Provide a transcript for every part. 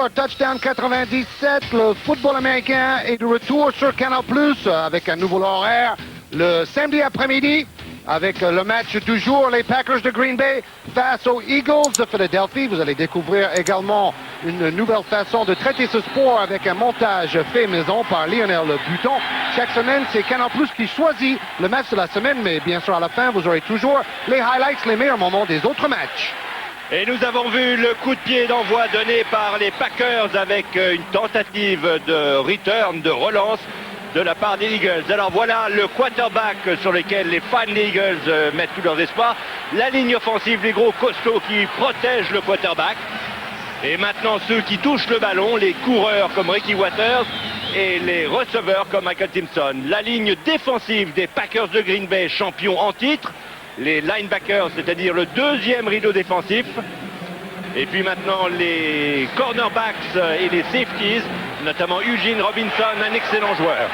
Score Touchdown 97. Le football américain est de retour sur Canal+, avec un nouveau horaire le samedi après-midi, avec le match du jour, les Packers de Green Bay face aux Eagles de Philadelphie. Vous allez découvrir également une nouvelle façon de traiter ce sport avec un montage fait maison par Lionel Buton. Chaque semaine, c'est Canal+ qui choisit le match de la semaine, mais bien sûr, à la fin, vous aurez toujours les highlights, les meilleurs moments des autres matchs. Et nous avons vu le coup de pied d'envoi donné par les Packers avec une tentative de return, de relance de la part des Eagles. Alors voilà le quarterback sur lequel les fans des Eagles mettent tous leurs espoirs. La ligne offensive, les gros costauds qui protègent le quarterback. Et maintenant ceux qui touchent le ballon, les coureurs comme Ricky Watters et les receveurs comme Michael Timpson. La ligne défensive des Packers de Green Bay, champions en titre. Les linebackers, c'est-à-dire le deuxième rideau défensif. Et puis maintenant les cornerbacks et les safeties, notamment Eugene Robinson, un excellent joueur.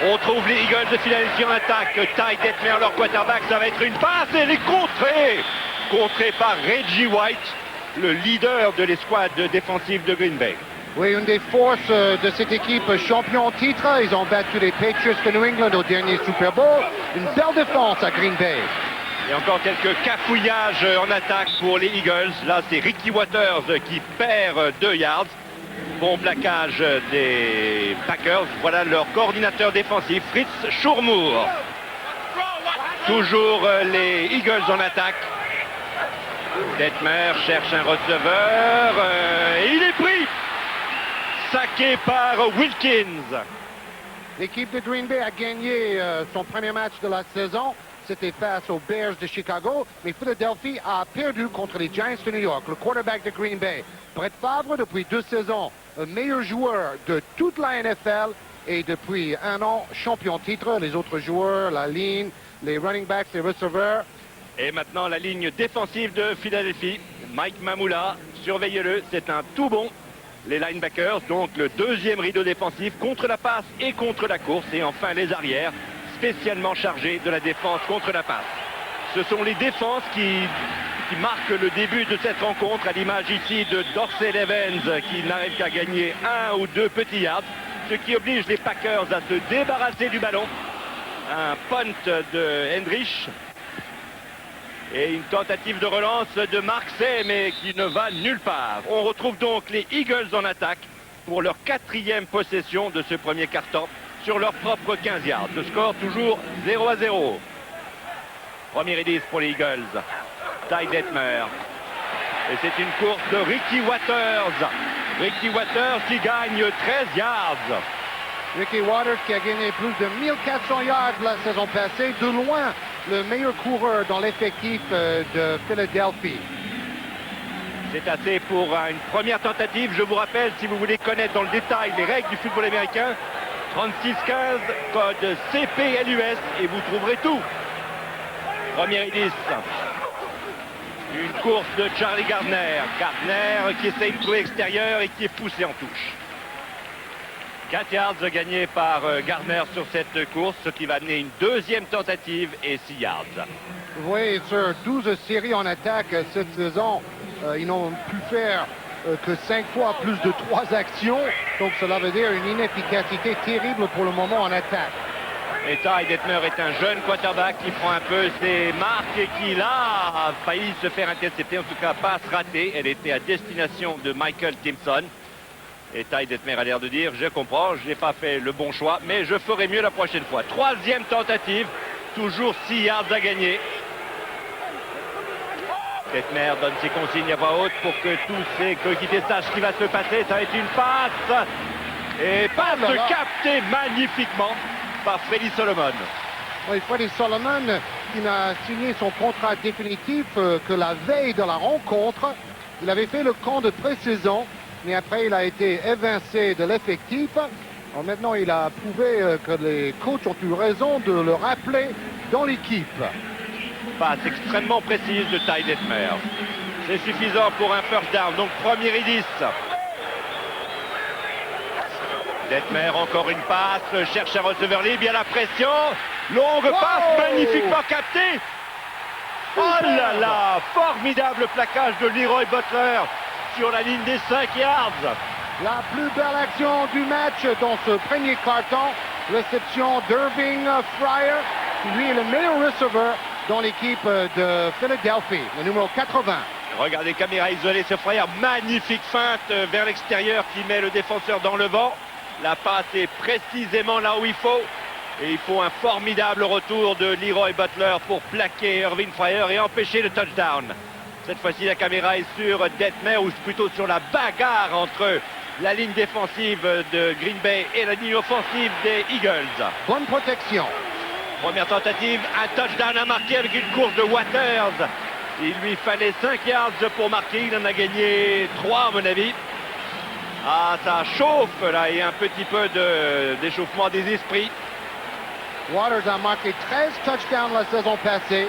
On trouve les Eagles de Philadelphie en attaque. Ty Detmer, leur quarterback, ça va être une passe et elle est contrée par Reggie White, le leader de l'escouade défensive de Green Bay. Oui, une des forces de cette équipe champion en titre. Ils ont battu les Patriots de New England au dernier Super Bowl. Une belle défense à Green Bay. Et encore quelques cafouillages en attaque pour les Eagles. Là, c'est Ricky Watters qui perd 2 yards. Bon plaquage des Packers. Voilà leur coordinateur défensif, Fritz Schurmur. Toujours les Eagles en attaque. Detmer cherche un receveur et il est pris. Saqué par Wilkins. L'équipe de Green Bay a gagné son premier match de la saison. C'était face aux Bears de Chicago. Mais Philadelphie a perdu contre les Giants de New York. Le quarterback de Green Bay, Brett Favre, depuis 2 saisons, le meilleur joueur de toute la NFL. Et depuis 1 an, champion titre. Les autres joueurs, la ligne, les running backs, les receveurs. Et maintenant la ligne défensive de Philadelphie. Mike Mamula, surveillez-le, c'est un tout bon. Les linebackers, donc le deuxième rideau défensif contre la passe et contre la course. Et enfin les arrières, spécialement chargés de la défense contre la passe. Ce sont les défenses qui marquent le début de cette rencontre, à l'image ici de Dorsey Levens qui n'arrive qu'à gagner 1 ou 2 petits yards, ce qui oblige les Packers à se débarrasser du ballon. Un punt de Hendrich. Et une tentative de relance de Marksey, mais qui ne va nulle part. On retrouve donc les Eagles en attaque pour leur 4e possession de ce premier quart-temps sur leur propre 15 yards. Le score toujours 0-0. Premier et 10 pour les Eagles. Ty Detmer. Et c'est une course de Ricky Watters. Ricky Watters qui gagne 13 yards. Ricky Watters qui a gagné plus de 1400 yards la saison passée, de loin le meilleur coureur dans l'effectif de Philadelphie. C'est assez pour une première tentative. Je vous rappelle, si vous voulez connaître dans le détail les règles du football américain, 36-15, code CPLUS, et vous trouverez tout. Premier et 10. Une course de Charlie Gardner. Gardner qui essaye de trouver extérieur et qui est poussé en touche. 4 yards gagnés par Gardner sur cette course, ce qui va amener une deuxième tentative et 6 yards. Oui, sur 12 séries en attaque cette saison, ils n'ont pu faire que 5 fois plus de 3 actions. Donc cela veut dire une inefficacité terrible pour le moment en attaque. Et Ty Detmer est un jeune quarterback qui prend un peu ses marques et qui là a failli se faire intercepter, en tout cas passe ratée. Elle était à destination de Michael Timpson. Et Ty Detmer a l'air de dire, je comprends, je n'ai pas fait le bon choix, mais je ferai mieux la prochaine fois. 3e tentative, toujours 6 yards à gagner. Detmer donne ses consignes à voix haute pour que tous ses coéquipiers sachent ce qui va se passer. Ça va être une passe. Et passe captée magnifiquement par Freddy Solomon. Oui, Freddy Solomon qui n'a signé son contrat définitif que la veille de la rencontre. Il avait fait le camp de pré-saison. Mais après, il a été évincé de l'effectif. Maintenant, il a prouvé que les coachs ont eu raison de le rappeler dans l'équipe. Passe extrêmement précise de Ty Detmer. C'est suffisant pour un first down. Donc, premier et 10. Detmer, encore une passe. Cherche un receveur libre. Il y a la pression. Longue passe magnifiquement captée. Oh là là! Formidable plaquage de Leroy Butler. sur la ligne des 5 yards. La plus belle action du match dans ce premier carton, réception d'Irving Fryer, qui lui est le meilleur receveur dans l'équipe de Philadelphie, le numéro 80. Regardez, caméra isolée, ce Fryer, magnifique feinte vers l'extérieur qui met le défenseur dans le vent. La passe est précisément là où il faut. Et il faut un formidable retour de Leroy Butler pour plaquer Irving Fryer et empêcher le touchdown. Cette fois-ci, la caméra est sur Detmer, ou plutôt sur la bagarre entre la ligne défensive de Green Bay et la ligne offensive des Eagles. Bonne protection. Première tentative, un touchdown à marquer avec une course de Waters. Il lui fallait 5 yards pour marquer, il en a gagné 3 à mon avis. Ah, ça chauffe là, et un petit peu d'échauffement des esprits. Waters a marqué 13 touchdowns la saison passée.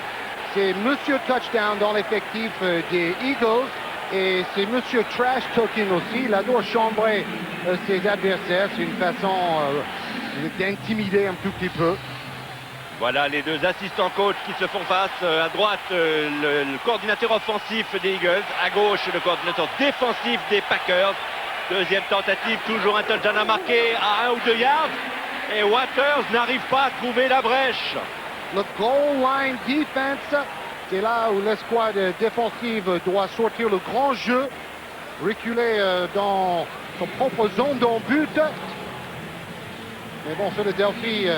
C'est Monsieur Touchdown dans l'effectif des Eagles. Et c'est Monsieur Trash Talking aussi. Il adore chambrer ses adversaires. C'est une façon d'intimider un tout petit peu. Voilà les deux assistants coach qui se font face. À droite, le coordinateur offensif des Eagles. À gauche, le coordinateur défensif des Packers. Deuxième tentative, toujours un touchdown à marquer à 1 ou 2 yards. Et Waters n'arrive pas à trouver la brèche. Le goal line defense, c'est là où l'escouade défensive doit sortir le grand jeu, reculer dans son propre zone d'en-but. Mais bon, Philadelphie,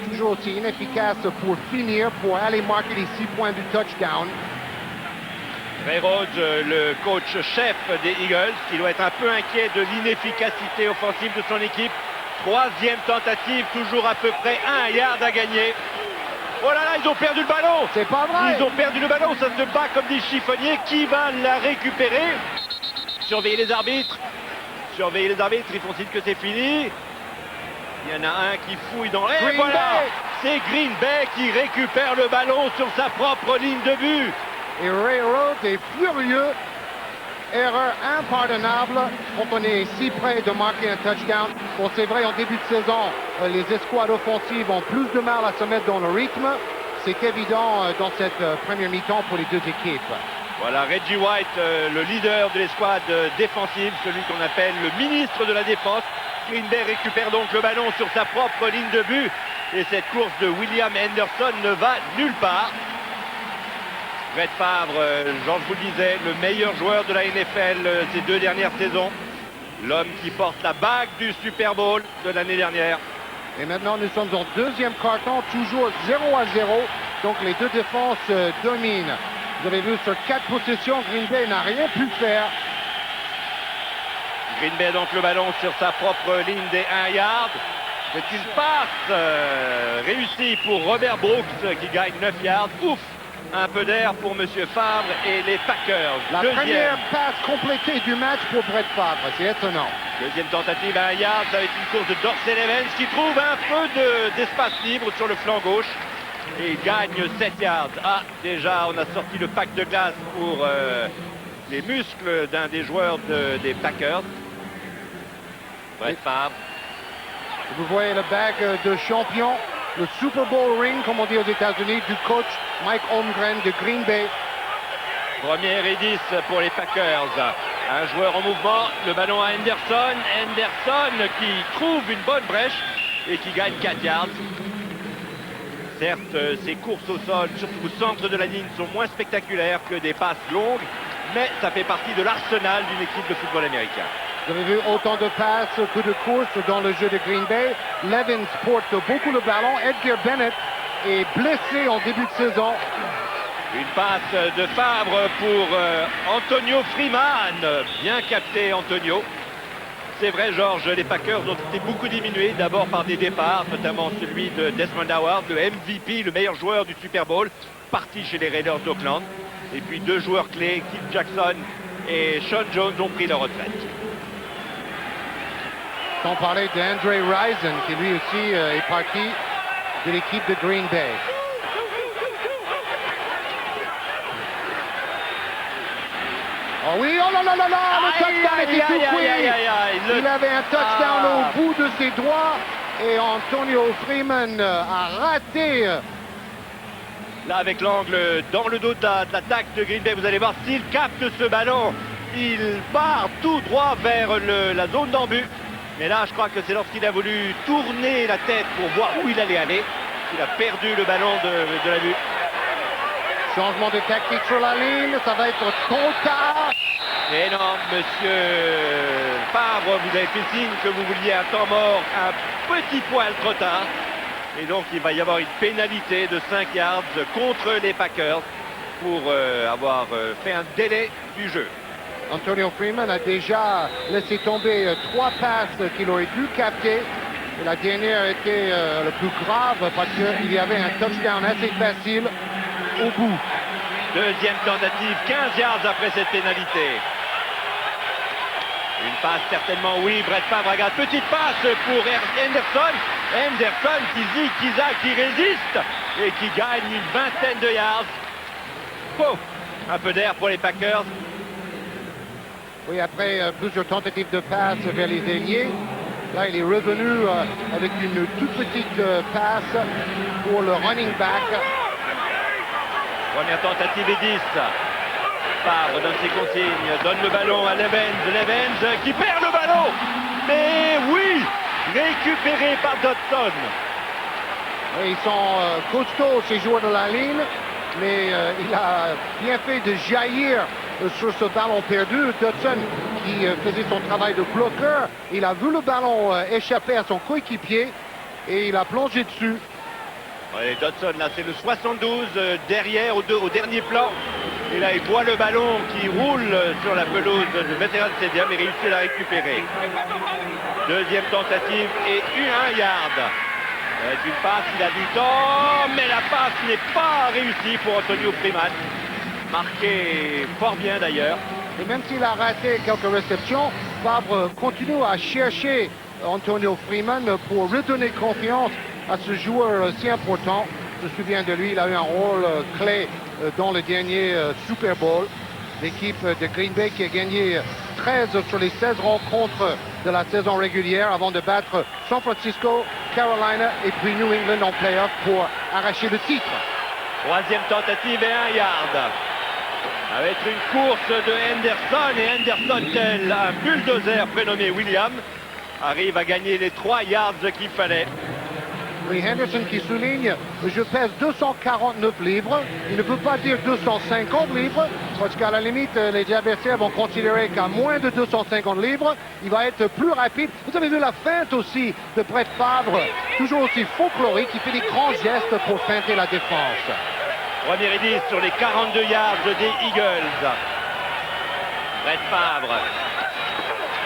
toujours aussi inefficace pour finir, pour aller marquer les 6 points du touchdown. Ray Rhodes, le coach chef des Eagles, qui doit être un peu inquiet de l'inefficacité offensive de son équipe. Troisième tentative, toujours à peu près 1 yard à gagner. Oh là là, ils ont perdu le ballon. C'est pas vrai. Ils ont perdu le ballon, ça se bat comme des chiffonniers. Qui va la récupérer? Surveillez les arbitres. Surveillez les arbitres, ils font signe que c'est fini. Il y en a un qui fouille dans... Et voilà, c'est Green Bay qui récupère le ballon sur sa propre ligne de but. Et Ray Rhodes est furieux. Erreur impardonnable quand on est si près de marquer un touchdown. Bon, c'est vrai, en début de saison, les escouades offensives ont plus de mal à se mettre dans le rythme. C'est évident dans cette première mi-temps pour les deux équipes. Voilà, Reggie White, le leader de l'escouade défensive, celui qu'on appelle le ministre de la défense. Green Bay récupère donc le ballon sur sa propre ligne de but. Et cette course de William Henderson ne va nulle part. Brett Favre, Georges vous le disait, le meilleur joueur de la NFL ces 2 dernières saisons. L'homme qui porte la bague du Super Bowl de l'année dernière. Et maintenant, nous sommes en deuxième carton, toujours 0-0. Donc les deux défenses dominent. Vous avez vu, sur 4 possessions, Green Bay n'a rien pu faire. Green Bay donc le ballon sur sa propre ligne des 1 yard. C'est une passe réussie pour Robert Brooks qui gagne 9 yards. Ouf! Un peu d'air pour Monsieur Favre et les Packers. La première passe complétée du match pour Brett Favre, c'est étonnant. Deuxième tentative à 1 yard avec une course de Dorsey Levens qui trouve un peu d'espace libre sur le flanc gauche. Et il gagne 7 yards. Ah, déjà, on a sorti le pack de glace pour les muscles d'un des joueurs des Packers. Brett Favre. Vous voyez le bague de champion, le Super Bowl ring, comme on dit aux États-Unis, du coach Mike Holmgren de Green Bay. Première et 10 pour les Packers. Un joueur en mouvement, le ballon à Henderson. Henderson qui trouve une bonne brèche et qui gagne 4 yards. Certes, ses courses au sol, surtout au centre de la ligne, sont moins spectaculaires que des passes longues, mais ça fait partie de l'arsenal d'une équipe de football américain. Vous avez vu autant de passes que de courses dans le jeu de Green Bay. Levens porte beaucoup le ballon. Edgar Bennett est blessé en début de saison. Une passe de Favre pour Antonio Freeman. Bien capté, Antonio. C'est vrai, Georges, les Packers ont été beaucoup diminués, d'abord par des départs, notamment celui de Desmond Howard, le MVP, le meilleur joueur du Super Bowl, parti chez les Raiders d'Oakland. Et puis 2 joueurs clés, Keith Jackson et Sean Jones, ont pris leur retraite. Sans parler d'Andre Rison, qui lui aussi est parti de l'équipe de Green Bay. Oh oui, oh là là là là, le touchdown était tout pris. Il avait un touchdown au bout de ses doigts et Antonio Freeman a raté. Là, avec l'angle dans le dos de l'attaque de Green Bay, vous allez voir s'il capte ce ballon. il part tout droit vers la zone d'en-but. Mais là, je crois que c'est lorsqu'il a voulu tourner la tête pour voir où il allait aller qu'il a perdu le ballon de la vue. Changement de tactique sur la ligne, ça va être trop tard. Et non, monsieur Favre, vous avez fait signe que vous vouliez un temps mort un petit poil trop tard. Et donc, il va y avoir une pénalité de 5 yards contre les Packers pour avoir fait un délai du jeu. Antonio Freeman a déjà laissé tomber 3 passes qu'il aurait dû capter. Et la dernière était le plus grave parce qu'il y avait un touchdown assez facile au bout. Deuxième tentative, 15 yards après cette pénalité. Une passe certainement, oui, Brett Favre regarde, petite passe pour Henderson. Henderson qui zig, qui zague, qui résiste et qui gagne une vingtaine de yards. Oh, un peu d'air pour les Packers. Oui, après plusieurs tentatives de passe vers les ailiers, là il est revenu avec une toute petite passe pour le running back. Première tentative et 10. Favre donne ses consignes, donne le ballon à Levens. Levens qui perd le ballon. Mais oui, récupéré par Dodson. Et ils sont costauds ces joueurs de la ligne, mais il a bien fait de jaillir sur ce ballon perdu. Dodson qui faisait son travail de bloqueur, il a vu le ballon échapper à son coéquipier et il a plongé dessus. Oui, Dodson, là, c'est le 72 derrière au dernier plan. Et là, il voit le ballon qui roule sur la pelouse de Veterans Stadium et réussit à la récupérer. Deuxième tentative et un yard. Avec une passe, il a du temps, mais la passe n'est pas réussie pour Antonio Freeman. Marqué fort bien d'ailleurs. Et même s'il a raté quelques réceptions, Favre continue à chercher Antonio Freeman pour redonner confiance à ce joueur si important. Je me souviens de lui, il a eu un rôle clé dans le dernier Super Bowl. L'équipe de Green Bay qui a gagné 13 sur les 16 rencontres de la saison régulière avant de battre San Francisco, Carolina et puis New England en playoff pour arracher le titre. Troisième tentative et un yard. Avec une course de Henderson et Henderson tel un bulldozer prénommé William arrive à gagner les 3 yards qu'il fallait. Oui, Henderson qui souligne, je pèse 249 livres. Il ne peut pas dire 250 livres, parce qu'à la limite, les adversaires vont considérer qu'à moins de 250 livres, il va être plus rapide. Vous avez vu la feinte aussi de Brett Favre, toujours aussi folklorique, qui fait des grands gestes pour feinter la défense. Premier et 10 sur les 42 yards des Eagles. Brett Favre.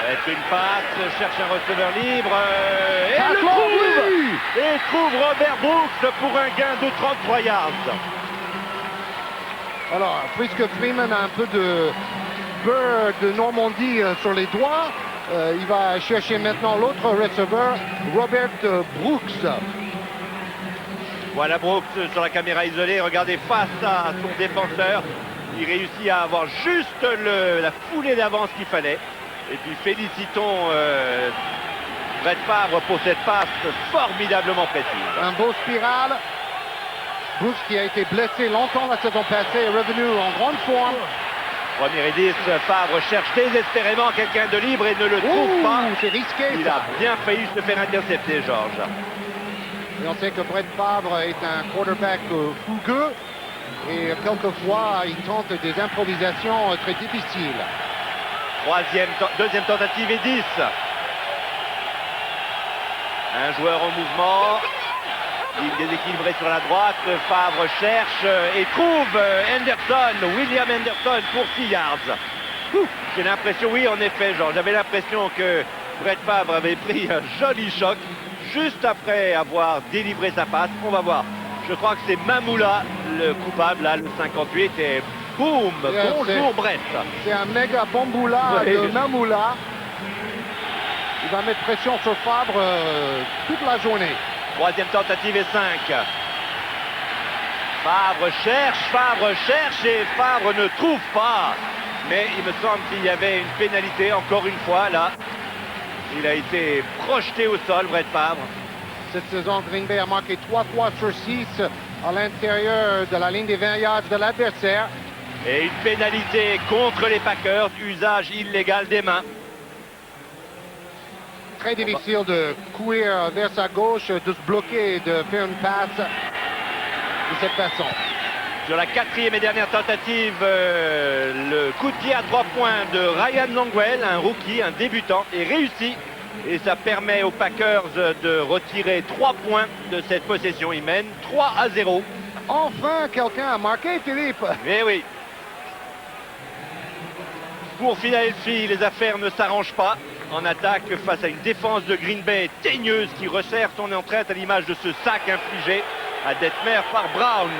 Avec une passe, cherche un receveur libre et le trouve. Oui. Et trouve Robert Brooks pour un gain de 33 yards. Alors, puisque Freeman a un peu de beurre de Normandie sur les doigts, il va chercher maintenant l'autre receveur, Robert Brooks. Voilà Brooks sur la caméra isolée, regardez face à son défenseur. Il réussit à avoir juste la foulée d'avance qu'il fallait. Et puis félicitons Brett Favre pour cette passe formidablement précise. Un beau spirale. Brooks qui a été blessé longtemps la saison passée est revenu en grande forme. Premier et 10, Favre cherche désespérément quelqu'un de libre et ne le trouve pas. C'est risqué. Il a bien failli se faire intercepter, Georges. Et on sait que Brett Favre est un quarterback fougueux et quelquefois il tente des improvisations très difficiles. Deuxième tentative et 10. Un joueur en mouvement. Il est déséquilibré sur la droite. Favre cherche et trouve Henderson, William Henderson pour 6 yards. J'ai l'impression, oui en effet, Jean, j'avais l'impression que Brett Favre avait pris un joli choc juste après avoir délivré sa passe. On va voir. Je crois que c'est Mamoula le coupable, là, le 58. Et boum, bonjour Brett. C'est un méga bamboula de Mamoula. Il va mettre pression sur Favre toute la journée. Troisième tentative et 5. Favre cherche et Favre ne trouve pas. Mais il me semble qu'il y avait une pénalité encore une fois là. Il a été projeté au sol, Brett Favre. Cette saison, Green Bay a marqué 3 fois sur 6 à l'intérieur de la ligne des 20 yards de l'adversaire. Et une pénalité contre les Packers, usage illégal des mains. Très difficile de courir vers sa gauche, de se bloquer et de faire une passe de cette façon. Sur la 4e et dernière tentative, le coup de pied à 3 points de Ryan Longwell, un rookie, un débutant, est réussi. Et ça permet aux Packers de retirer 3 points de cette possession. Ils mènent 3-0. Enfin, quelqu'un a marqué, Philippe. Eh oui. Pour Philadelphie, les affaires ne s'arrangent pas en attaque face à une défense de Green Bay teigneuse qui resserre son entraide à l'image de ce sac infligé à Detmer par Brown.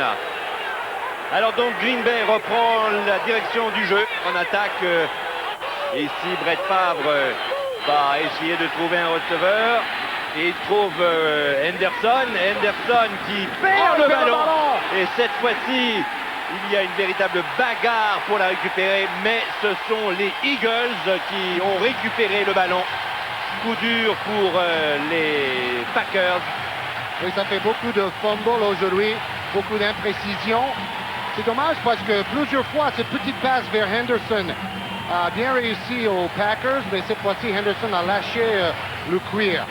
Alors donc Green Bay reprend la direction du jeu en attaque. Et ici Brett Favre va essayer de trouver un receveur. Et il trouve Henderson qui perd le ballon. Et cette fois-ci, il y a une véritable bagarre pour la récupérer. Mais ce sont les Eagles qui ont récupéré le ballon. Coup dur pour les Packers. Oui, ça fait beaucoup de fumble aujourd'hui, beaucoup d'imprécisions. C'est dommage parce que plusieurs fois, cette petite passe vers Henderson a bien réussi aux Packers, mais cette fois-ci, Henderson a lâché le cuir.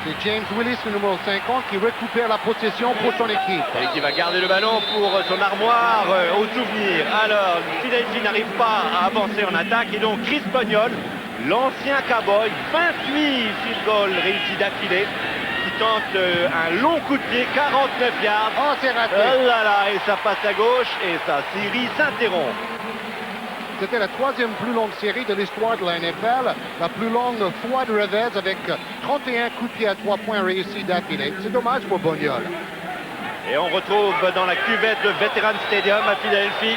C'est James Willis, le numéro 50, qui récupère la possession pour son équipe. Et qui va garder le ballon pour son armoire au souvenir. Alors, Philadelphie n'arrive pas à avancer en attaque et donc Chris Pagnol, l'ancien cowboy, 28 field goals réussis d'affilée, qui tente un long coup de pied, 49 yards. Oh, c'est raté. Oh là là, et ça passe à gauche et sa série s'interrompt. C'était la 3e plus longue série de l'histoire de la NFL, la plus longue fois de revers avec 31 coups de pied à 3 points réussis d'affilée. C'est dommage pour Pagnol. Et on retrouve dans la cuvette de Veteran Stadium à Philadelphie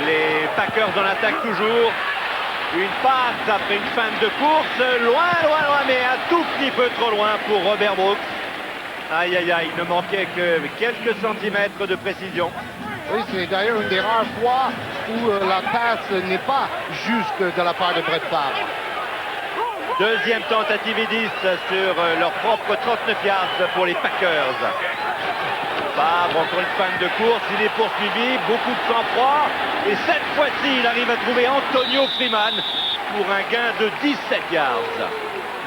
les Packers en attaque toujours. Une passe après une fin de course, loin, mais un tout petit peu trop loin pour Robert Brooks. Aïe, aïe, aïe, il ne manquait que quelques centimètres de précision. Oui, c'est d'ailleurs une des rares fois où la passe n'est pas juste de la part de Brett Favre. Deuxième tentative et 10 sur leur propre 39 yards pour les Packers. Favre, encore une fin de course, il est poursuivi, beaucoup de sang-froid. Et cette fois-ci, il arrive à trouver Antonio Freeman pour un gain de 17 yards.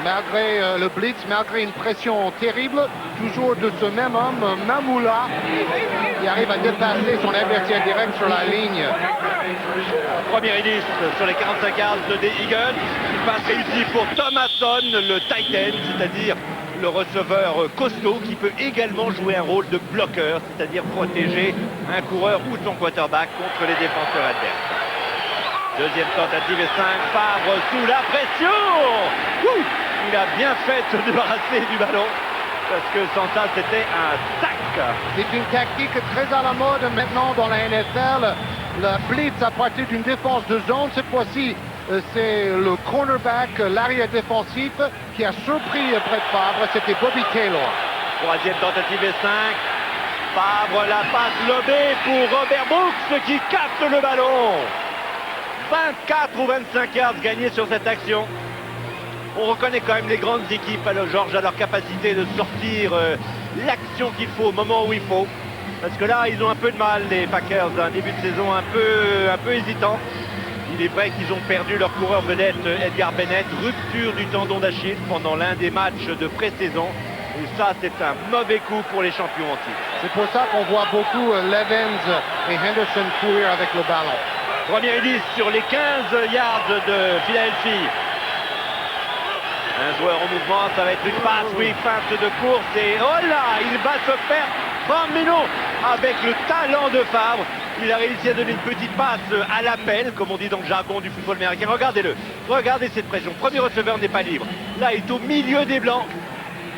Malgré le blitz, malgré une pression terrible, toujours de ce même homme, Mamula, qui arrive à dépasser son adversaire direct sur la ligne. Première et 10 sur les 45 yards des Eagles. Une passe réussie pour Thomason, le tight end, c'est-à-dire le receveur costaud qui peut également jouer un rôle de bloqueur, c'est-à-dire protéger un coureur ou son quarterback contre les défenseurs adverses. Deuxième tentative et 5, Favre sous la pression. Ouh, il a bien fait de se débarrasser du ballon parce que sans ça c'était un sac. C'est une tactique très à la mode maintenant dans la NFL. La blitz à partir d'une défense de zone, cette fois-ci c'est le cornerback, l'arrière défensif qui a surpris Brett Favre, c'était Bobby Taylor. Troisième tentative et 5, Favre la passe lobée pour Robert Brooks qui capte le ballon. 24 ou 25 yards gagnés sur cette action. On reconnaît quand même les grandes équipes, alors Georges, à leur capacité de sortir l'action qu'il faut au moment où il faut. Parce que là, ils ont un peu de mal, les Packers, un début de saison un peu hésitant. Il est vrai qu'ils ont perdu leur coureur vedette Edgar Bennett, rupture du tendon d'Achille pendant l'un des matchs de pré-saison. Et ça, c'est un mauvais coup pour les champions en titre. C'est pour ça qu'on voit beaucoup Levens et Henderson courir avec le ballon. Première et 10 sur les 15 yards de Philadelphie. Un joueur en mouvement, ça va être une passe, oui, feinte de course. Et oh là, il va se faire Firmino avec le talent de Favre. Il a réussi à donner une petite passe à l'appel, comme on dit dans le jargon du football américain. Regardez-le, regardez cette pression. Premier receveur n'est pas libre. Là, il est au milieu des Blancs.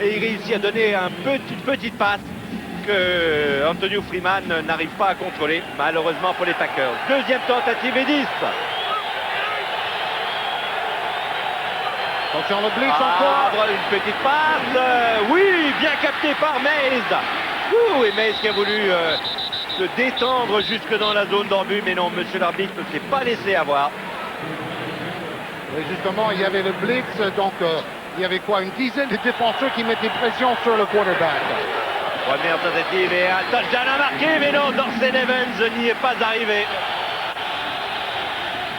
Et il réussit à donner une petite passe que Antonio Freeman n'arrive pas à contrôler, malheureusement pour les Packers. Deuxième tentative et 10. Attention, le blitz encore. Une petite passe. Oui, bien capté par Mays. Et Mays qui a voulu se détendre jusque dans la zone d'embut, mais non, monsieur l'arbitre ne s'est pas laissé avoir. Et justement, il y avait le blitz, donc il y avait quoi, une dizaine de défenseurs qui mettaient pression sur le quarterback. Première tentative et un touchdown à marquer, mais non, Dorsey Evans n'y est pas arrivé.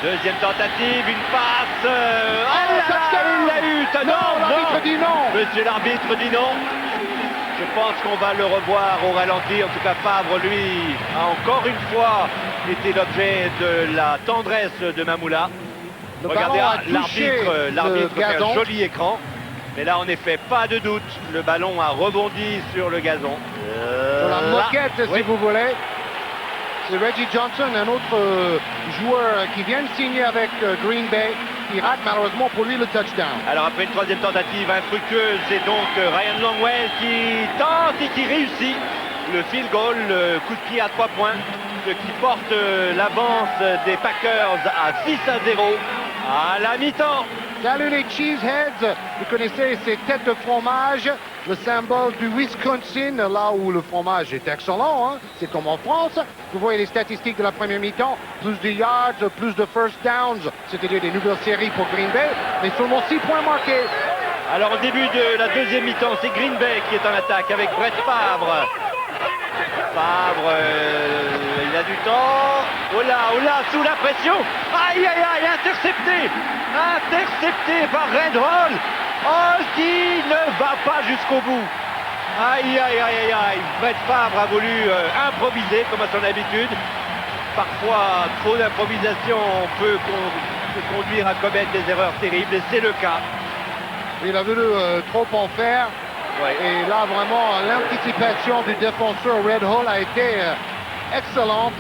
Deuxième tentative, une passe. Oh là là, il l'a eu. Non, l'arbitre dit non. Monsieur l'arbitre dit non. Je pense qu'on va le revoir au ralenti. En tout cas, Favre, lui, a encore une fois été l'objet de la tendresse de Mamoula. Regardez, l'arbitre fait un joli écran. Mais là, en effet, pas de doute, le ballon a rebondi sur le gazon. Sur la moquette, si vous voulez. C'est Reggie Johnson, un autre joueur qui vient de signer avec Green Bay. Il rate malheureusement pour lui le touchdown. Alors après une troisième tentative infructueuse, c'est donc Ryan Longwell qui tente et qui réussit le field goal, le coup de pied à 3 points, ce qui porte l'avance des Packers à 6-0 à la mi-temps. Salut les Cheeseheads, vous connaissez ces têtes de fromage, le symbole du Wisconsin, là où le fromage est excellent, hein? C'est comme en France. Vous voyez les statistiques de la première mi-temps, plus de yards, plus de first downs, c'est-à-dire des nouvelles séries pour Green Bay, mais seulement 6 points marqués. Alors au début de la deuxième mi-temps, c'est Green Bay qui est en attaque avec Brett Favre. Favre, il a du temps. Oh là, sous la pression. Aïe, aïe, aïe, intercepté par Red Hall. Oh, qui ne va pas jusqu'au bout. Aïe, aïe, aïe, aïe, aïe. Brett Favre a voulu improviser comme à son habitude. Parfois, trop d'improvisation peut conduire à commettre des erreurs terribles et c'est le cas. Il a voulu trop en faire. Ouais. Et là, vraiment, l'anticipation du défenseur Red Hall a été excellente.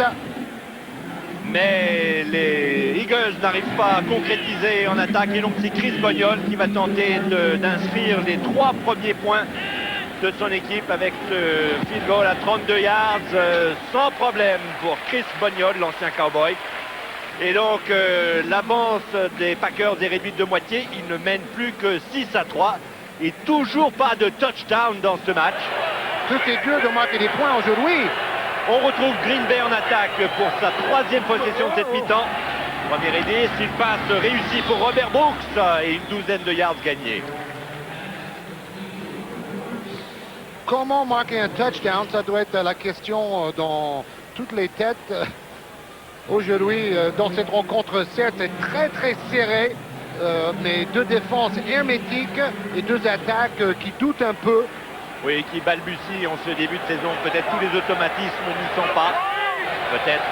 Mais les Eagles n'arrivent pas à concrétiser en attaque. Et donc, c'est Chris Boniol qui va tenter d'inscrire les 3 premiers points de son équipe avec ce field goal à 32 yards. Sans problème pour Chris Boniol, l'ancien cowboy. Et donc, l'avance des Packers est réduite de moitié. Ils ne mènent plus que 6-3. Et toujours pas de touchdown dans ce match. Tout est dur de marquer des points aujourd'hui. On retrouve Green Bay en attaque pour sa 3e possession de cette mi-temps. Premier et 10, une passe réussie pour Robert Brooks et une douzaine de yards gagnés. Comment marquer un touchdown? Ça doit être la question dans toutes les têtes. Aujourd'hui, dans cette rencontre, certes, c'est très très serré. Mais 2 défenses hermétiques et 2 attaques qui doutent un peu. Oui, qui balbutient en ce début de saison. Peut-être tous les automatismes n'y sont pas. Peut-être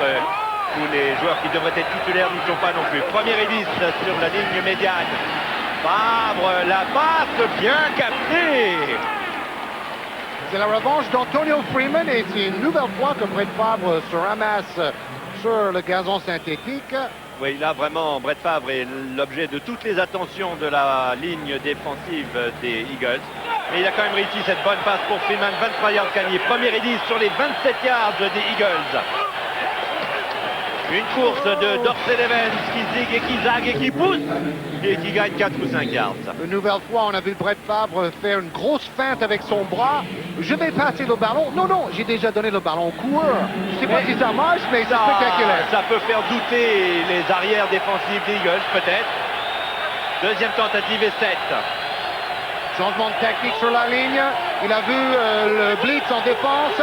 tous les joueurs qui devraient être titulaires n'y sont pas non plus. Premier et 10 sur la ligne médiane. Favre, la passe bien captée. C'est la revanche d'Antonio Freeman et c'est une nouvelle fois que Brett Favre se ramasse sur le gazon synthétique. Oui, là vraiment, Brett Favre est l'objet de toutes les attentions de la ligne défensive des Eagles. Mais il a quand même réussi cette bonne passe pour Freeman, 23 yards gagnés. Premier et 10 sur les 27 yards des Eagles. Une course de Dorsey Evans qui zigue et qui zague et qui pousse et qui gagne 4 ou 5 yards. Une nouvelle fois, on a vu Brett Favre faire une grosse feinte avec son bras. Je vais passer le ballon. Non, j'ai déjà donné le ballon au coureur. Je ne sais pas si ça marche, mais c'est spectaculaire. Ça peut faire douter les arrières défensives des Eagles, peut-être. Deuxième tentative et 7. Changement de tactique sur la ligne. Il a vu le blitz en défense.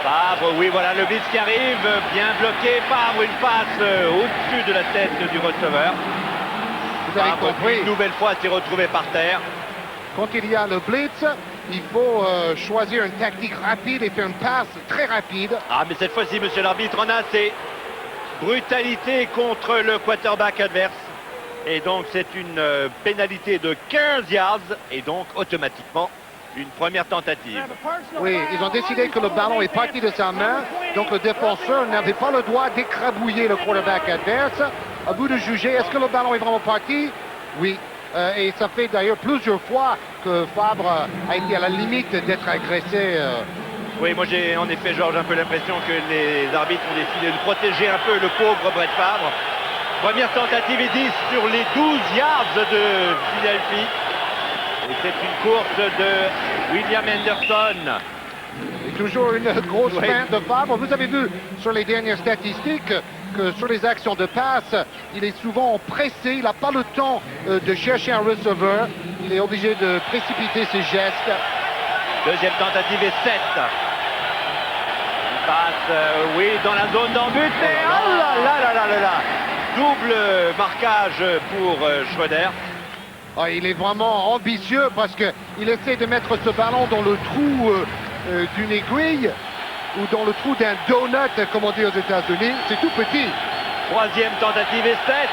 Favre, oui, voilà le blitz qui arrive, bien bloqué. Favre, une passe au-dessus de la tête du receveur. Vous avez compris. Une nouvelle fois, s'est retrouvé par terre. Quand il y a le blitz, il faut choisir une tactique rapide et faire une passe très rapide. Ah, mais cette fois-ci, monsieur l'arbitre, en a assez. Brutalité contre le quarterback adverse. Et donc, c'est une pénalité de 15 yards. Et donc, automatiquement, une première tentative. Oui, ils ont décidé que le ballon est parti de sa main. Donc, le défenseur n'avait pas le droit d'écrabouiller le quarterback adverse. À bout de juger, est-ce que le ballon est vraiment parti? Oui. Et ça fait d'ailleurs plusieurs fois que Favre a été à la limite d'être agressé. Oui, moi j'ai en effet, Georges, un peu l'impression que les arbitres ont décidé de protéger un peu le pauvre Brett Favre. Première tentative et 10 sur les 12 yards de Philadelphie. Et c'est une course de William Henderson. Et toujours une grosse feinte de Favre. Vous avez vu sur les dernières statistiques que sur les actions de passe, il est souvent pressé, il n'a pas le temps de chercher un receveur. Il est obligé de précipiter ses gestes. Deuxième tentative et 7. Il passe, oui, dans la zone d'embut. Et oh là là là là là là. Double marquage pour Schroeder. Ah, il est vraiment ambitieux parce qu'il essaie de mettre ce ballon dans le trou d'une aiguille ou dans le trou d'un donut, comme on dit aux États-Unis. C'est tout petit. Troisième tentative et 7.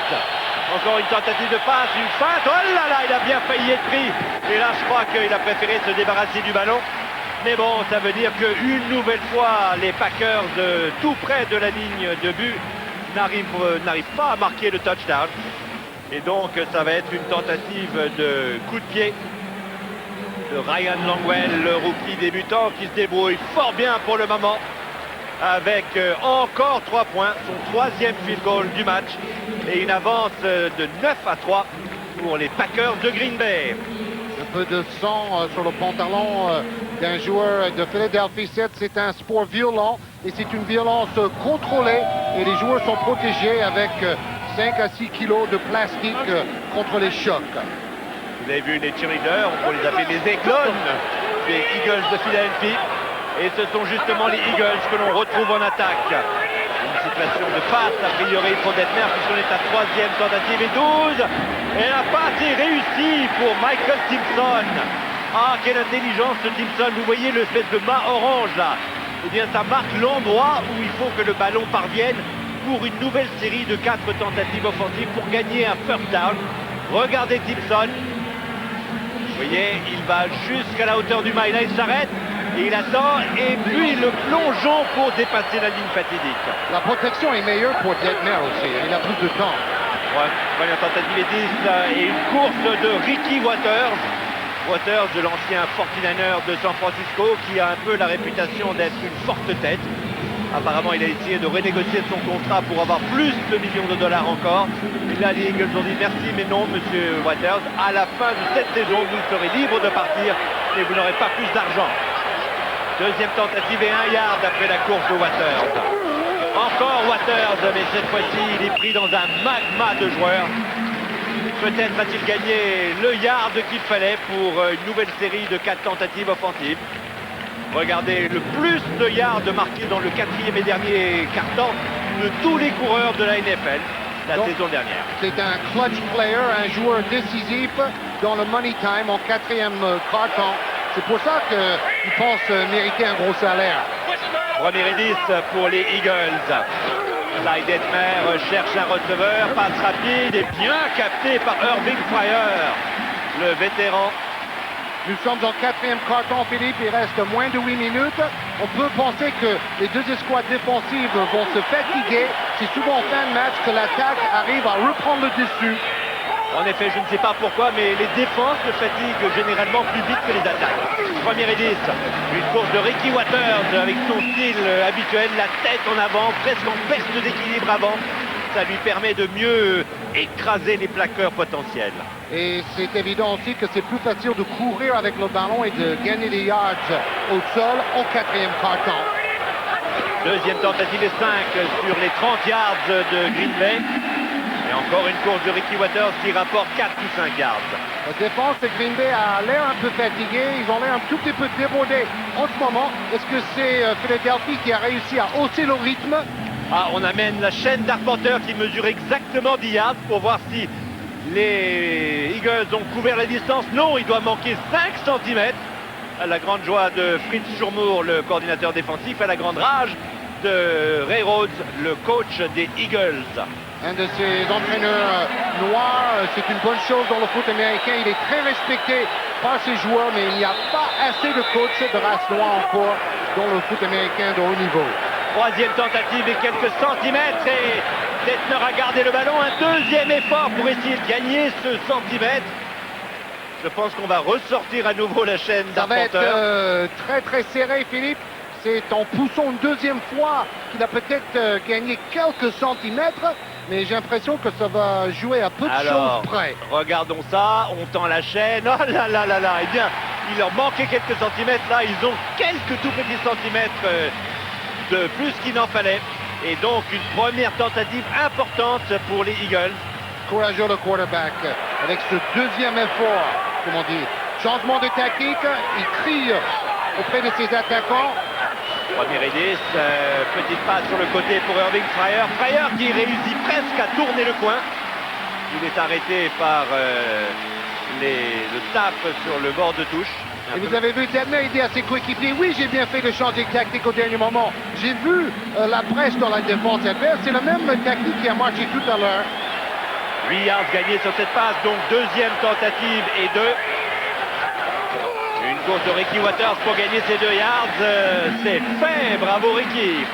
Encore une tentative de passe, une feinte. Oh là là, il a bien failli être pris. Et là, je crois qu'il a préféré se débarrasser du ballon. Mais bon, ça veut dire qu'une nouvelle fois, les Packers, tout près de la ligne de but, n'arrivent pas à marquer le touchdown. Et donc, ça va être une tentative de coup de pied de Ryan Longwell, le rookie débutant, qui se débrouille fort bien pour le moment. Avec encore 3 points, son troisième field goal du match. Et une avance de 9-3 pour les Packers de Green Bay. Un peu de sang sur le pantalon d'un joueur de Philadelphie 7. C'est un sport violent et c'est une violence contrôlée. Et les joueurs sont protégés avec 5 à 6 kilos de plastique contre les chocs. Vous avez vu les cheerleaders, on peut les appeler les Eagles, des Eagles de Philadelphie. Et ce sont justement les Eagles que l'on retrouve en attaque. Une situation de passe, a priori, pour Detmer, puisqu'on est à troisième tentative et 12. Et la passe est réussie pour Michael Simpson. Ah, quelle intelligence ce Simpson. Vous voyez l'espèce de mât orange là. Eh bien, ça marque l'endroit où il faut que le ballon parvienne pour une nouvelle série de 4 tentatives offensives pour gagner un first down. Regardez Simpson. Vous voyez, il va jusqu'à la hauteur du mât. Et là, il s'arrête. Et il attend, et puis le plongeon pour dépasser la ligne fatidique. La protection est meilleure pour Detmer aussi, il a plus de temps. Ouais, première tentative et 10, et une course de Ricky Watters. Watters, de l'ancien 49er de San Francisco, qui a un peu la réputation d'être une forte tête. Apparemment, il a essayé de renégocier son contrat pour avoir plus de millions de dollars encore. Et là, les Eagles ont dit merci, mais non, monsieur Watters. À la fin de cette saison, vous serez libre de partir, et vous n'aurez pas plus d'argent. Deuxième tentative et 1 yard après la course de Watters. Encore Watters, mais cette fois-ci, il est pris dans un magma de joueurs. Peut-être a-t-il gagné le yard qu'il fallait pour une nouvelle série de 4 tentatives offensives. Regardez, le plus de yards marqués dans le 4e et dernier quart-temps de tous les coureurs de la NFL la saison dernière. C'est un clutch player, un joueur décisif dans le money time en 4e quart-temps. C'est pour ça qu'il pense mériter un gros salaire. Premier et 10 pour les Eagles. Ty Detmer cherche un receveur, passe rapide et bien capté par Irving Fryar, le vétéran. Nous sommes en 4e quart-temps, Philippe, il reste moins de 8 minutes. On peut penser que les deux escouades défensives vont se fatiguer. C'est souvent en fin de match que l'attaque arrive à reprendre le dessus. En effet, je ne sais pas pourquoi, mais les défenses se fatiguent généralement plus vite que les attaques. Premier et 10, une course de Ricky Watters avec son style habituel, la tête en avant, presque en perte d'équilibre avant. Ça lui permet de mieux écraser les plaqueurs potentiels. Et c'est évident aussi que c'est plus facile de courir avec le ballon et de gagner des yards au sol en 4e quart-temps. Deuxième tentative et 5 sur les 30 yards de Green Bay. Et encore une course de Ricky Watters qui rapporte 4 ou 5 yards. La défense de Green Bay a l'air un peu fatiguée. Ils ont l'air un tout petit peu débordés en ce moment. Est-ce que c'est Philadelphie qui a réussi à hausser le rythme? Ah, on amène la chaîne d'arpenteurs qui mesure exactement 10 yards pour voir si les Eagles ont couvert la distance. Non, il doit manquer 5 cm. À la grande joie de Fritz Schurmour, le coordinateur défensif, à la grande rage de Ray Rhodes, le coach des Eagles. Un de ces entraîneurs noirs, c'est une bonne chose dans le foot américain. Il est très respecté par ses joueurs, mais il n'y a pas assez de coachs de race noire encore dans le foot américain de haut niveau. Troisième tentative et quelques centimètres, et Detmer a gardé le ballon. Un deuxième effort pour essayer de gagner ce centimètre. Je pense qu'on va ressortir à nouveau la chaîne d'arpenteurs. Ça va être très très serré, Philippe. C'est en poussant une deuxième fois qu'il a peut-être gagné quelques centimètres, mais j'ai l'impression que ça va jouer à peu de choses près. Regardons ça, on tend la chaîne. Oh là là là là. Eh bien, il leur manquait quelques centimètres. Là, ils ont quelques tout petits centimètres de plus qu'il n'en fallait. Et donc, une première tentative importante pour les Eagles. Courageux le quarterback avec ce deuxième effort, comme on dit. Changement de tactique, il crie auprès de ses attaquants. Premier et 10, petite passe sur le côté pour Irving Fryer. Fryer qui réussit presque à tourner le coin. Il est arrêté par le staff sur le bord de touche. Et vous avez vu Detmer, il dit à ses coéquipiers, oui, j'ai bien fait de changer de tactique au dernier moment. J'ai vu la presse dans la défense adverse, c'est la même tactique qui a marché tout à l'heure. 8 yards gagnés sur cette passe, donc deuxième tentative et 2. Une course de Ricky Watters pour gagner ces 2 yards. C'est fait, bravo Ricky.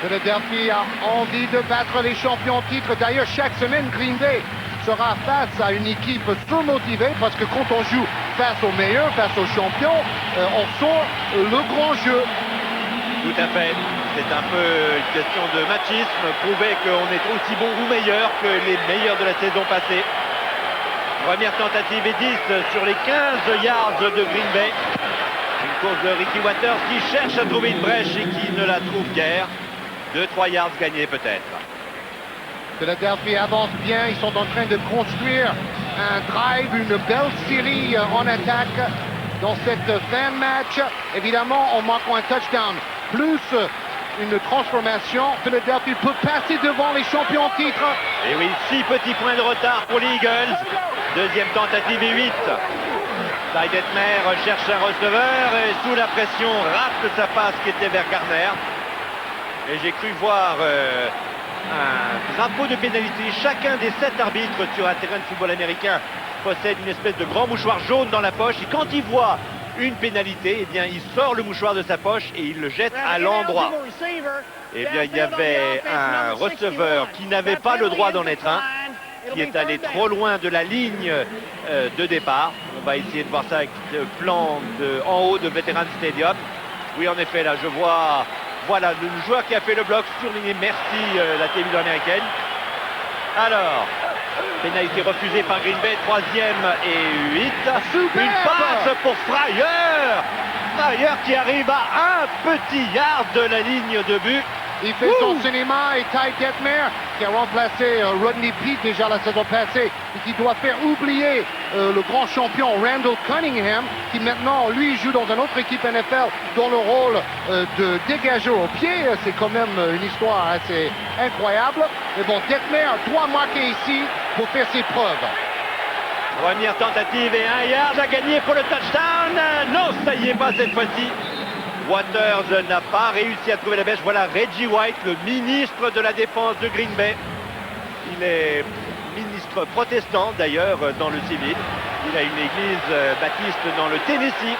Philadelphie a envie de battre les champions en titre. D'ailleurs, chaque semaine, Green Bay sera face à une équipe surmotivée parce que quand on joue face aux meilleurs, face aux champions, on sort le grand jeu. Tout à fait. C'est un peu une question de machisme, prouver qu'on est aussi bon ou meilleur que les meilleurs de la saison passée. Première tentative et 10 sur les 15 yards de Green Bay. Une course de Ricky Watters qui cherche à trouver une brèche et qui ne la trouve guère. 2-3 yards gagnés peut-être. Philadelphie avance bien, ils sont en train de construire un drive, une belle série en attaque dans cette fin de match. Évidemment, en marquant un touchdown, plus une transformation, Philadelphie peut passer devant les champions en titre. Et oui, 6 petits points de retard pour les Eagles. Deuxième tentative et 8. Ty Detmer cherche un receveur et sous la pression rate sa passe qui était vers Garner. Et j'ai cru voir un drapeau de pénalité. Chacun des 7 arbitres sur un terrain de football américain possède une espèce de grand mouchoir jaune dans la poche. Et quand il voit une pénalité, eh bien, il sort le mouchoir de sa poche et il le jette à l'endroit. Eh bien, il y avait un receveur qui n'avait pas le droit d'en être un, qui est allé trop loin de la ligne de départ. On va essayer de voir ça avec le plan en haut de Veterans Stadium. Oui, en effet, là, je vois... Voilà, le joueur qui a fait le bloc surligné. Merci, la télévision américaine. Alors, pénalité refusée par Green Bay, 3e et 8. Super. Une passe pour Fryer. Fryer qui arrive à un petit yard de la ligne de but. Il fait son cinéma et Ty Detmer, qui a remplacé Rodney Peete déjà la saison passée, et qui doit faire oublier le grand champion Randall Cunningham, qui maintenant, lui, joue dans une autre équipe NFL dans le rôle de dégageur au pied. C'est quand même une histoire assez incroyable. Mais bon, Detmer doit marquer ici pour faire ses preuves. Première tentative et 1 yard à gagner pour le touchdown. Non, ça y est pas cette fois-ci. Waters n'a pas réussi à trouver la bêche. Voilà Reggie White, le ministre de la défense de Green Bay. Il est ministre protestant d'ailleurs dans le civil. Il a une église baptiste dans le Tennessee.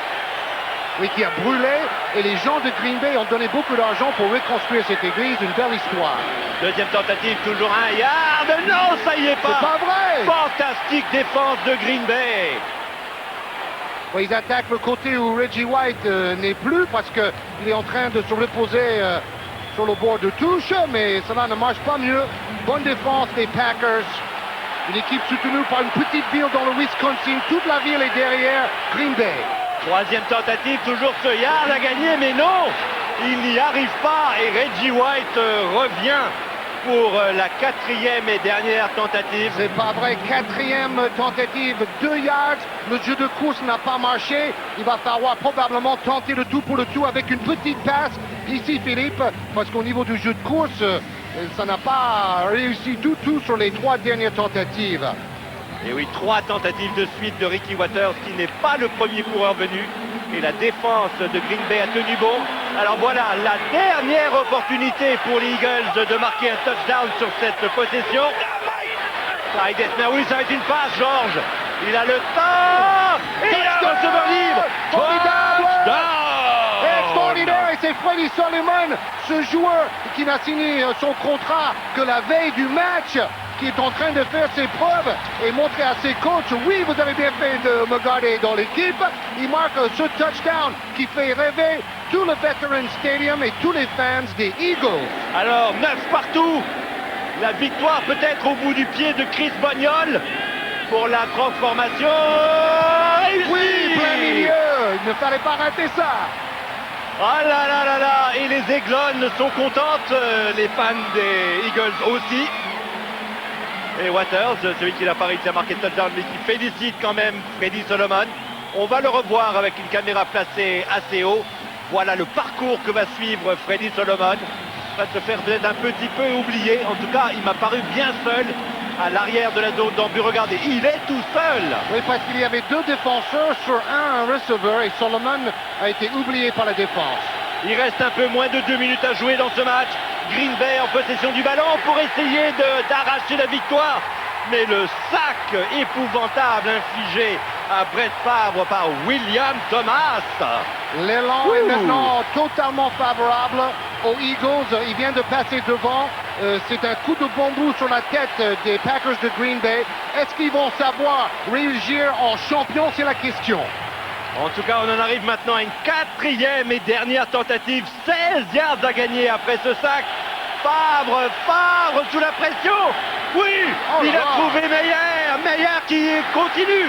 Oui, qui a brûlé. Et les gens de Green Bay ont donné beaucoup d'argent pour reconstruire cette église. Une belle histoire. Deuxième tentative, toujours 1 yard. Non, ça y est pas. C'est pas vrai. Fantastique défense de Green Bay. Oui, ils attaquent le côté où Reggie White n'est plus parce qu'il est en train de se reposer sur le bord de touche, mais cela ne marche pas mieux. Bonne défense des Packers. Une équipe soutenue par une petite ville dans le Wisconsin. Toute la ville est derrière Green Bay. Troisième tentative, toujours ce yard à gagner, mais non, il n'y arrive pas et Reggie White revient pour la 4e et dernière tentative. C'est pas vrai, 4e tentative, 2 yards. Le jeu de course n'a pas marché. Il va falloir probablement tenter le tout pour le tout avec une petite passe ici, Philippe, parce qu'au niveau du jeu de course, ça n'a pas réussi du tout sur les 3 dernières tentatives. Et oui, 3 tentatives de suite de Ricky Watters, qui n'est pas le premier coureur venu. Et la défense de Green Bay a tenu bon. Alors voilà, la dernière opportunité pour les Eagles de marquer un touchdown sur cette possession. Ty Detmer, oui, ça va être une passe, Georges. Il a le temps. Et il a un receveur libre. Formidable. Extraordinaire. Et c'est Freddie Solomon, ce joueur qui n'a signé son contrat que la veille du match, qui est en train de faire ses preuves et montrer à ses coachs, oui, vous avez bien fait de me garder dans l'équipe. Il marque ce touchdown qui fait rêver tout le Veterans Stadium et tous les fans des Eagles. Alors, 9 partout. La victoire peut-être au bout du pied de Chris Boniol pour la transformation. Oui, plein milieu. Il ne fallait pas rater ça. Ah là là là là. Et les Aiglones sont contentes, les fans des Eagles aussi. Et Watters, celui qui n'a pas réussi à marquer touchdown, mais qui félicite quand même Freddie Solomon. On va le revoir avec une caméra placée assez haut. Voilà le parcours que va suivre Freddy Solomon. Il va se faire peut-être un petit peu oublier. En tout cas, il m'a paru bien seul à l'arrière de la zone d'en-but. Regardez, il est tout seul. Oui, parce qu'il y avait deux défenseurs sur un receveur et Solomon a été oublié par la défense. Il reste un peu moins de 2 minutes à jouer dans ce match. Green Bay en possession du ballon pour essayer d'arracher la victoire. Mais le sac épouvantable infligé à Brett Favre par William Thomas. L'élan est maintenant totalement favorable aux Eagles. Il vient de passer devant. C'est un coup de bambou sur la tête des Packers de Green Bay. Est-ce qu'ils vont savoir réagir en champion? C'est la question. En tout cas, on en arrive maintenant à une 4e et dernière tentative. 16 yards à gagner après ce sac. Favre sous la pression. Oui, il a trouvé Meyer qui continue.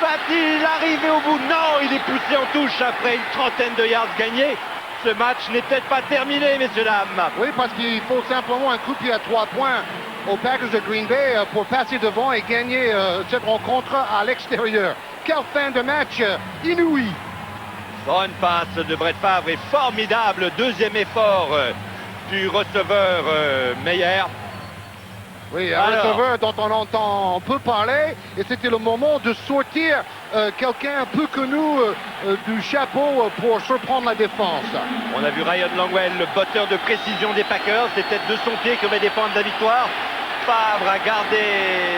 Va-t-il arriver au bout? Non, il est poussé en touche après une trentaine de yards gagnés. Ce match n'est peut-être pas terminé, messieurs, dames. Oui, parce qu'il faut simplement un coup de pied à 3 points aux Packers de Green Bay pour passer devant et gagner cette rencontre à l'extérieur. Quelle fin de match inouïe. Bonne passe de Brett Favre et formidable deuxième effort du receveur Meyer. Oui, un receveur dont on entend peu parler, et c'était le moment de sortir quelqu'un peu connu du chapeau pour surprendre la défense. On a vu Ryan Longwell, le botteur de précision des Packers, c'est peut-être de son pied que va défendre la victoire. Favre a gardé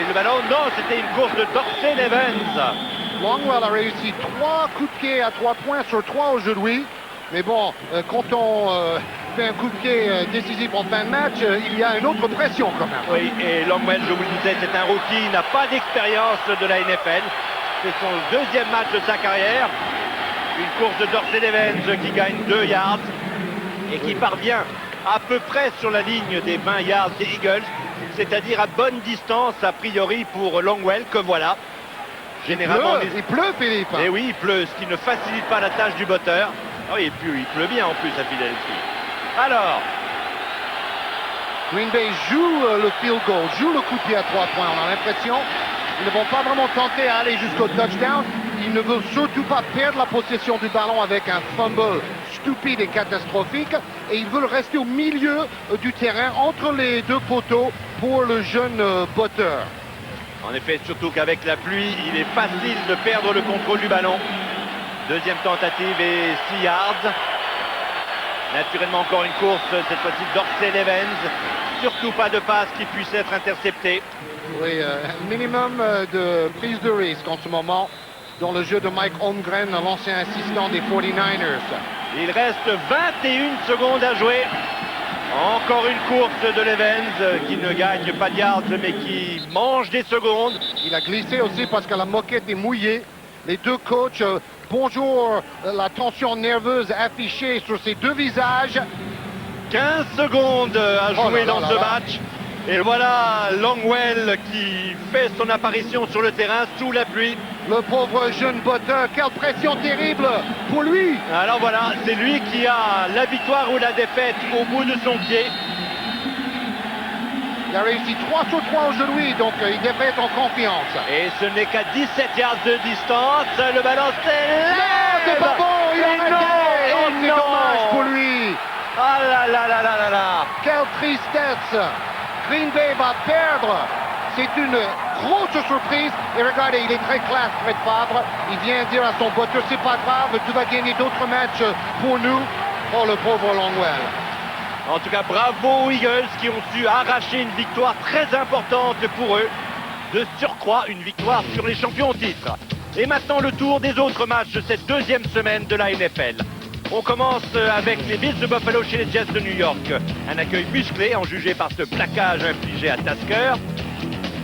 le ballon, non, c'était une course de Dorsey Evans. Longwell a réussi 3 coups de pied à 3 points sur 3 aujourd'hui. Mais bon, quand on fait un coup de pied décisif en fin de match, il y a une autre pression quand même. Oui, et Longwell, je vous le disais, c'est un rookie, il n'a pas d'expérience de la NFL. C'est son deuxième match de sa carrière. Une course de Dorsey Evans qui gagne 2 yards et qui parvient à peu près sur la ligne des 20 yards des Eagles, c'est-à-dire à bonne distance a priori pour Longwell, que voilà. Généralement, il pleut, Philippe. Et oui, il pleut, ce qui ne facilite pas la tâche du botteur. Ah oui, il pleut bien en plus à Philadelphie. Alors, Green Bay joue le field goal, joue le coup de pied à 3 points. On a l'impression qu'ils ne vont pas vraiment tenter à aller jusqu'au touchdown. Ils ne veulent surtout pas perdre la possession du ballon avec un fumble stupide et catastrophique. Et ils veulent rester au milieu du terrain, entre les deux poteaux, pour le jeune botteur. En effet, surtout qu'avec la pluie, il est facile de perdre le contrôle du ballon. Deuxième tentative et 6 yards. Naturellement, encore une course, cette fois-ci Dorsey Evans. Surtout pas de passe qui puisse être interceptée. Oui, un minimum de prise de risque en ce moment dans le jeu de Mike Holmgren, l'ancien assistant des 49ers. Il reste 21 secondes à jouer. Encore une course de Evans qui ne gagne pas de yards mais qui mange des secondes. Il a glissé aussi parce que la moquette est mouillée. Les deux coachs, bonjour, la tension nerveuse affichée sur ces deux visages. 15 secondes à jouer dans ce match. Et voilà Longwell qui fait son apparition sur le terrain sous la pluie. Le pauvre jeune botteur, quelle pression terrible pour lui. Alors voilà, c'est lui qui a la victoire ou la défaite au bout de son pied. Il a réussi 3 sur 3 aujourd'hui, donc il devrait être en confiance. Et ce n'est qu'à 17 yards de distance, le ballon s'élève. Non, c'est pas bon, il a arrêté. Oh, c'est dommage pour lui. Ah là là là là là là. Quelle tristesse. Green Bay va perdre. C'est une grosse surprise. Et regardez, il est très classe, Brett Favre. Il vient dire à son botteur, c'est pas grave, tu vas gagner d'autres matchs pour nous. Oh, le pauvre Longwell. En tout cas, bravo aux Eagles qui ont su arracher une victoire très importante pour eux. De surcroît, une victoire sur les champions au titre. Et maintenant, le tour des autres matchs de cette deuxième semaine de la NFL. On commence avec les Bills de Buffalo chez les Jets de New York. Un accueil musclé en jugé par ce plaquage infligé à Tasker.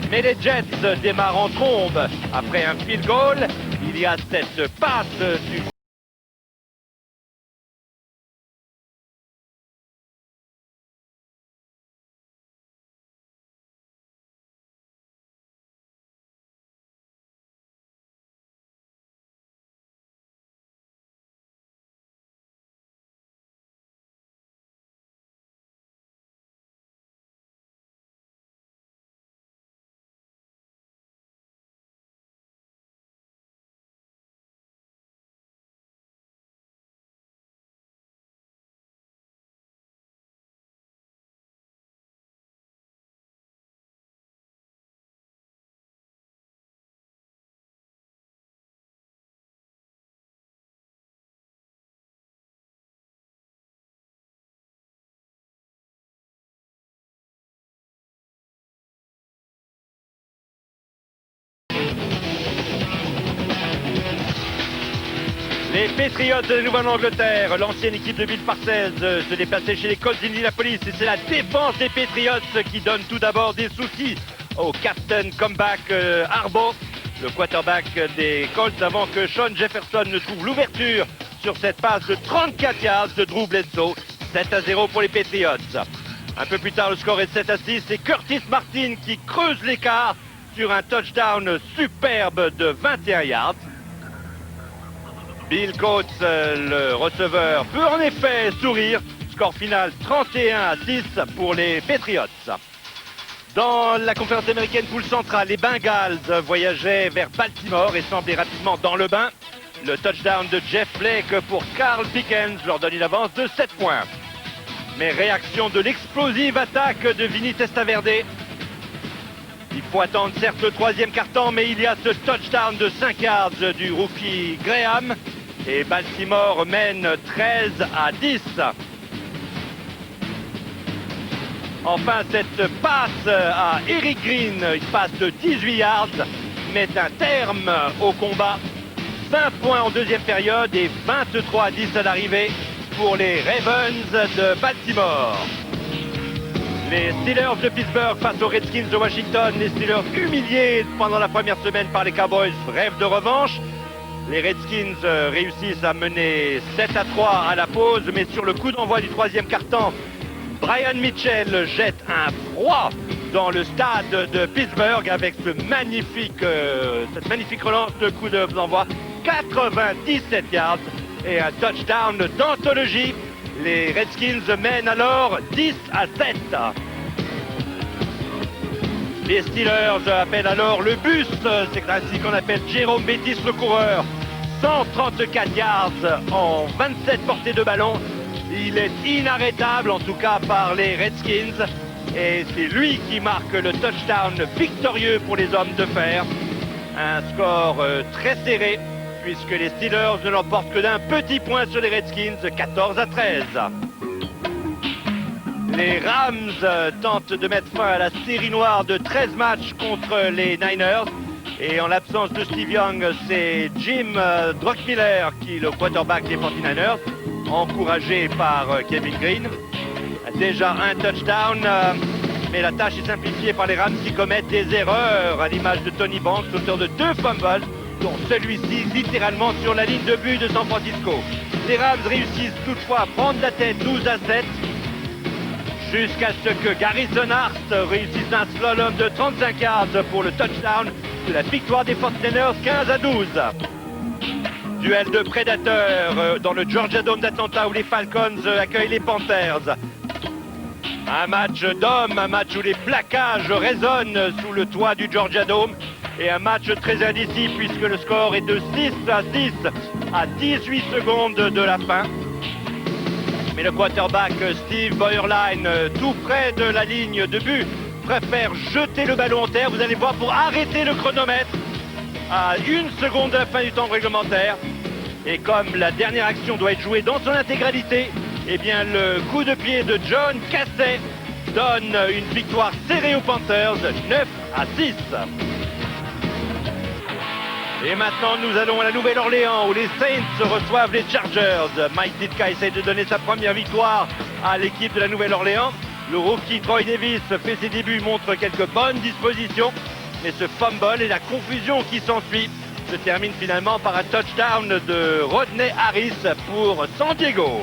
Mais les Jets démarrent en trombe. Après un field goal, il y a cette passe du Les Patriots de la Nouvelle-Angleterre, l'ancienne équipe de Bill Parcells, se déplaçait chez les Colts d'Indianapolis. Et c'est la défense des Patriots qui donne tout d'abord des soucis au Captain Comeback Harbaugh, le quarterback des Colts, avant que Sean Jefferson ne trouve l'ouverture sur cette passe de 34 yards de Drew Bledsoe. 7-0 pour les Patriots. Un peu plus tard, le score est 7-6. C'est Curtis Martin qui creuse l'écart sur un touchdown superbe de 21 yards. Bill Coates, le receveur, peut en effet sourire. Score final 31-6 pour les Patriots. Dans la conférence américaine poule centrale, les Bengals voyageaient vers Baltimore et semblaient rapidement dans le bain. Le touchdown de Jeff Blake pour Carl Pickens leur donne une avance de 7 points. Mais réaction de l'explosive attaque de Vinny Testaverde. Il faut attendre certes le troisième quart-temps, mais il y a ce touchdown de 5 yards du rookie Graham. Et Baltimore mène 13-10. Enfin, cette passe à Eric Green, une passe de 18 yards, met un terme au combat. 20 points en deuxième période et 23-10 à l'arrivée pour les Ravens de Baltimore. Les Steelers de Pittsburgh face aux Redskins de Washington. Les Steelers humiliés pendant la première semaine par les Cowboys, rêvent de revanche. Les Redskins réussissent à mener 7-3 à la pause, mais sur le coup d'envoi du troisième quart-temps, Brian Mitchell jette un froid dans le stade de Pittsburgh avec cette magnifique relance de coup d'envoi. 97 yards et un touchdown d'anthologie. Les Redskins mènent alors 10-7. Les Steelers appellent alors le bus, c'est ainsi qu'on appelle Jérôme Bettis le coureur. 134 yards en 27 portées de ballon. Il est inarrêtable en tout cas par les Redskins. Et c'est lui qui marque le touchdown victorieux pour les hommes de fer. Un score très serré puisque les Steelers ne l'emportent que d'un petit point sur les Redskins, 14-13. Les Rams tentent de mettre fin à la série noire de 13 matchs contre les Niners. Et en l'absence de Steve Young, c'est Jim Druckmiller qui est le quarterback des 49ers, encouragé par Kevin Green. Déjà un touchdown, mais la tâche est simplifiée par les Rams qui commettent des erreurs, à l'image de Tony Banks, auteur de 2 fumbles, dont celui-ci littéralement sur la ligne de but de San Francisco. Les Rams réussissent toutefois à prendre la tête 12-7, jusqu'à ce que Garrison Hart réussisse un slalom de 35 yards pour le touchdown de la victoire des 49ers 15-12. Duel de prédateurs dans le Georgia Dome d'Atlanta où les Falcons accueillent les Panthers. Un match d'hommes, un match où les plaquages résonnent sous le toit du Georgia Dome. Et un match très indécis puisque le score est de 6-6 à 18 secondes de la fin. Mais le quarterback Steve Boyerline, tout près de la ligne de but, préfère jeter le ballon en terre. Vous allez voir, pour arrêter le chronomètre à 1 seconde de la fin du temps réglementaire. Et comme la dernière action doit être jouée dans son intégralité, eh bien le coup de pied de John Cassay donne une victoire serrée aux Panthers, 9-6. Et maintenant, nous allons à la Nouvelle-Orléans où les Saints reçoivent les Chargers. Mike Ditka essaie de donner sa première victoire à l'équipe de la Nouvelle-Orléans. Le rookie Troy Davis fait ses débuts, montre quelques bonnes dispositions. Mais ce fumble et la confusion qui s'ensuit se termine finalement par un touchdown de Rodney Harris pour San Diego.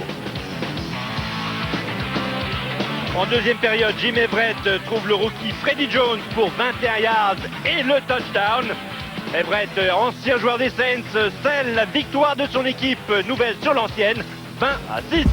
En deuxième période, Jim Everett trouve le rookie Freddie Jones pour 21 yards et le touchdown. Everett, ancien joueur des Saints, scelle la victoire de son équipe nouvelle sur l'ancienne, 20-6.